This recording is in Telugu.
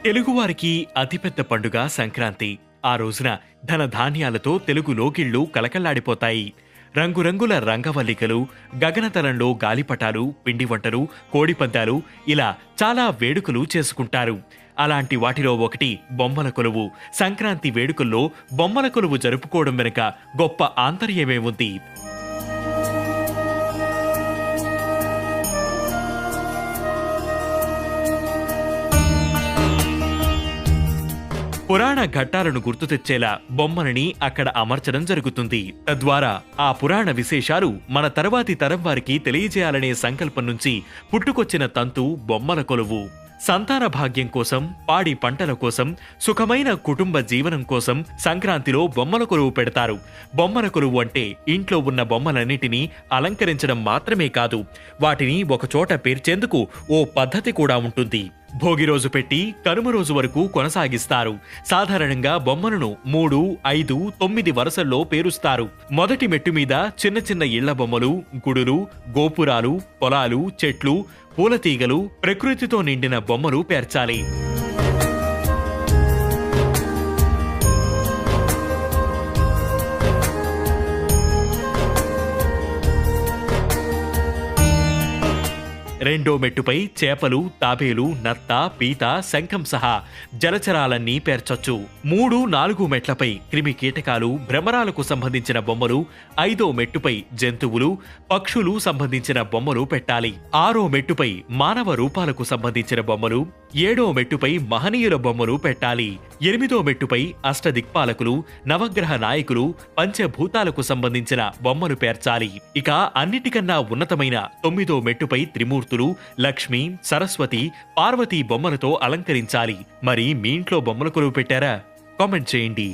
తెలుగువారికి అతిపెద్ద పండుగ సంక్రాంతి. ఆ రోజున ధనధాన్యాలతో తెలుగు లోకిళ్లు కలకల్లాడిపోతాయి. రంగురంగుల రంగవల్లికలు, గగనతలంలో గాలిపటాలు, పిండి వంటలు, కోడిపందాలు ఇలా చాలా వేడుకలు చేసుకుంటారు. అలాంటి వాటిలో ఒకటి బొమ్మల కొలువు. సంక్రాంతి వేడుకల్లో బొమ్మల కొలువు జరుపుకోవడం వెనుక గొప్ప ఆంతర్యమే ఉంది. పురాణ ఘట్టాలను గుర్తు తెచ్చేలా బొమ్మలని అక్కడ అమర్చడం జరుగుతుంది. తద్వారా ఆ పురాణ విశేషాలు మన తర్వాతి తరం వారికి తెలియజేయాలనే సంకల్పం నుంచి పుట్టుకొచ్చిన తంతు బొమ్మల కొలువు. సంతాన భాగ్యం కోసం, పాడి పంటల కోసం, సుఖమైన కుటుంబ జీవనం కోసం సంక్రాంతిలో బొమ్మల కొలువు పెడతారు. బొమ్మల కొలువు అంటే ఇంట్లో ఉన్న బొమ్మలన్నిటినీ అలంకరించడం మాత్రమే కాదు, వాటిని ఒకచోట పేర్చేందుకు ఓ పద్ధతి కూడా ఉంటుంది. భోగి రోజు పెట్టి కనుమ రోజు వరకు కొనసాగిస్తారు. సాధారణంగా బొమ్మలను 3, 5, 9 వరుసల్లో పేరుస్తారు. మొదటి మెట్టు మీద చిన్న చిన్న ఇళ్ల బొమ్మలు, గుడులు, గోపురాలు, పొలాలు, చెట్లు, పూలతీగలు, ప్రకృతితో నిండిన బొమ్మలు పేర్చాలి. రెండో మెట్టుపై చేపలు, తాబేలు, నత్త, పీత, శంఖం సహా జలచరాలన్నీ పేర్చొచ్చు. 3, 4 మెట్లపై క్రిమి కీటకాలు, భ్రమరాలకు సంబంధించిన బొమ్మలు, 5వ మెట్టుపై జంతువులు, పక్షులు సంబంధించిన బొమ్మలు పెట్టాలి. 6వ మెట్టుపై మానవ రూపాలకు సంబంధించిన బొమ్మలు, 7వ మెట్టుపై మహనీయుల బొమ్మలు పెట్టాలి. 8వ మెట్టుపై అష్టదిక్పాలకులు, నవగ్రహ నాయకులు, పంచభూతాలకు సంబంధించిన బొమ్మలు పేర్చాలి. ఇక అన్నిటికన్నా ఉన్నతమైన 9వ మెట్టుపై త్రిమూర్తులు, లక్ష్మి, సరస్వతి, పార్వతీ బొమ్మలతో అలంకరించాలి. మరి మీ ఇంట్లో బొమ్మల కొలువు పెట్టారా? కామెంట్ చేయండి.